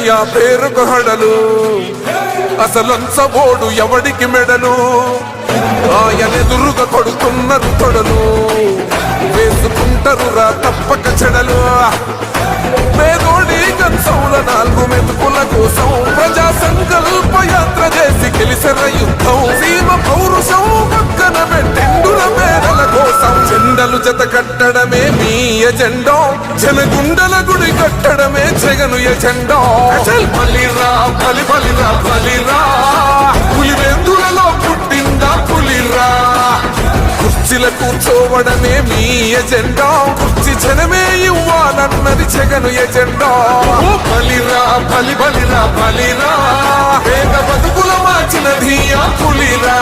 లేవయ్యా పేరుకు హడలు అసలంచబోడు ఎవడికి మెడలు ఆయనెదురుగా కొడుతున్నారు తొడలు వేసుకుంటారు రా తప్పక చెడలు పేదోడి కంచంల 4 మెతుకుల కోసం ప్రజా సంకల్ప యాత్ర చేసి గెలిసెర యుద్ధం సీమ పౌరుషం పక్కన పెట్టిండుల పేదల కోసం జెండలు జత కట్టడమే మీ ఎజెండా జనగుండల గుడి కట్టడమే జగను ఎజెండా బలిరా బలి బలిరా బలిరా పులివెందులలో పుట్టిందా పులిరా కుర్చీల కూర్చోవడమే మీ ఎజెండా కుర్చీ జనమే ఇవ్వాలన్నది జగను ఎజెండా బలిరా బలి బలిరా బలిరా పేద బతుకుల మార్చినది ఆ పులిరా